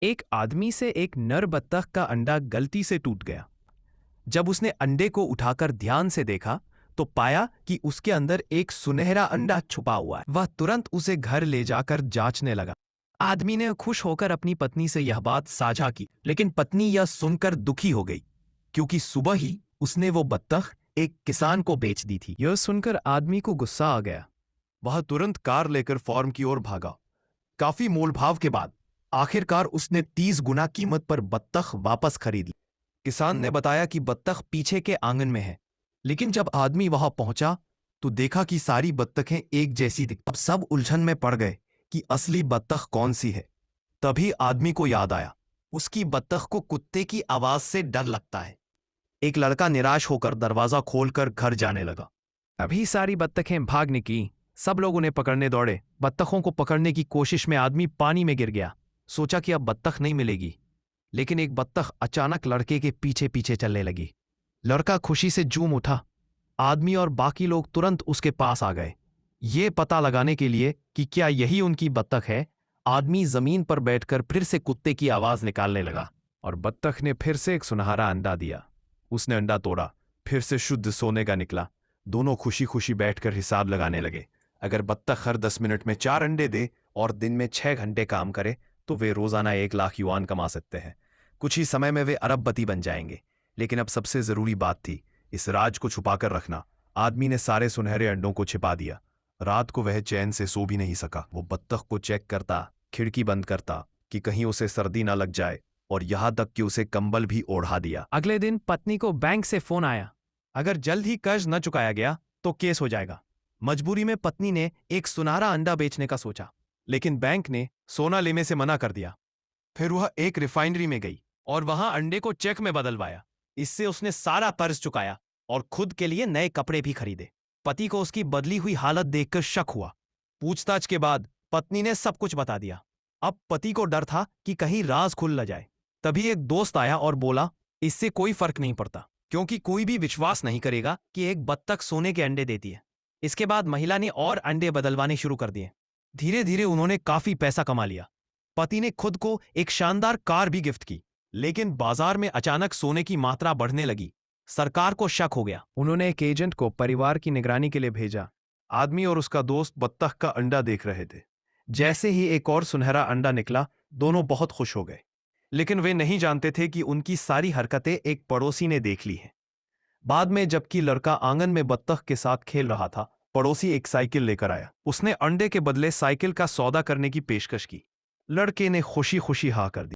एक आदमी से एक नर बत्तख का अंडा गलती से टूट गया। जब उसने अंडे को उठाकर ध्यान से देखा तो पाया कि उसके अंदर एक सुनहरा अंडा छुपा हुआ है। वह तुरंत उसे घर ले जाकर जांचने लगा। आदमी ने खुश होकर अपनी पत्नी से यह बात साझा की, लेकिन पत्नी यह सुनकर दुखी हो गई क्योंकि सुबह ही उसने वो बत्तख एक किसान को बेच दी थी। यह सुनकर आदमी को गुस्सा आ गया। वह तुरंत कार लेकर फार्म की ओर भागा। काफी मोलभाव के बाद आखिरकार उसने 30 गुना कीमत पर बत्तख वापस खरीद ली। किसान ने बताया कि बत्तख पीछे के आंगन में है, लेकिन जब आदमी वहां पहुंचा तो देखा कि सारी बत्तखें एक जैसी दिख। अब सब उलझन में पड़ गए कि असली बत्तख कौन सी है। तभी आदमी को याद आया, उसकी बत्तख को कुत्ते की आवाज से डर लगता है। एक लड़का निराश होकर दरवाजा खोलकर घर जाने लगा। अभी सारी बत्तखें भाग निकली। सब लोग उन्हें पकड़ने दौड़े। बत्तखों को पकड़ने की कोशिश में आदमी पानी में गिर गया। सोचा कि अब बत्तख नहीं मिलेगी, लेकिन एक बत्तख अचानक लड़के के पीछे पीछे चलने लगी। लड़का खुशी से झूम उठा। आदमी और बाकी लोग तुरंत उसके पास आ गए, ये पता लगाने के लिए कि क्या यही उनकी बत्तख है। आदमी जमीन पर बैठकर फिर से कुत्ते की आवाज निकालने लगा और बत्तख ने फिर से एक सुनहरा अंडा दिया। उसने अंडा तोड़ा, फिर से शुद्ध सोने का निकला। दोनों खुशी खुशी बैठकर हिसाब लगाने लगे। अगर बत्तख हर 10 मिनट में 4 अंडे दे और दिन में 6 घंटे काम करे तो वे रोजाना 1 लाख युआन कमा सकते हैं। कुछ ही समय में वे अरबपति बन जाएंगे। लेकिन अब सबसे जरूरी बात थी इस राज को छुपाकर रखना। आदमी ने सारे सुनहरे अंडों को छिपा दिया। रात को वह चैन से सो भी नहीं सका। वो बत्तख को चेक करता, खिड़की बंद करता कि कहीं उसे सर्दी ना लग जाए, और यहां तक कि उसे कंबल भी ओढ़ा दिया। अगले दिन पत्नी को बैंक से फोन आया। अगर जल्द ही कर्ज न चुकाया गया तो केस हो जाएगा। मजबूरी में पत्नी ने एक सुनहरा अंडा बेचने का सोचा, लेकिन बैंक ने सोना लेने से मना कर दिया। फिर वह एक रिफाइनरी में गई और वहां अंडे को चेक में बदलवाया। इससे उसने सारा कर्ज चुकाया और खुद के लिए नए कपड़े भी खरीदे। पति को उसकी बदली हुई हालत देखकर शक हुआ। पूछताछ के बाद पत्नी ने सब कुछ बता दिया। अब पति को डर था कि कहीं राज खुल न जाए। तभी एक दोस्त आया और बोला, इससे कोई फर्क नहीं पड़ता, क्योंकि कोई भी विश्वास नहीं करेगा कि एक बत्तख सोने के अंडे देती है। इसके बाद महिला ने और अंडे बदलवाने शुरू कर दिए। धीरे धीरे उन्होंने काफी पैसा कमा लिया। पति ने खुद को एक शानदार कार भी गिफ्ट की। लेकिन बाजार में अचानक सोने की मात्रा बढ़ने लगी। सरकार को शक हो गया। उन्होंने एक एजेंट को परिवार की निगरानी के लिए भेजा। आदमी और उसका दोस्त बत्तख का अंडा देख रहे थे। जैसे ही एक और सुनहरा अंडा निकला, दोनों बहुत खुश हो गए। लेकिन वे नहीं जानते थे कि उनकी सारी हरकतें एक पड़ोसी ने देख ली हैं। बाद में जबकि लड़का आंगन में बत्तख के साथ खेल रहा था, पड़ोसी एक साइकिल लेकर आया। उसने अंडे के बदले साइकिल का सौदा करने की पेशकश की। लड़के ने खुशी खुशी हाँ कर दी।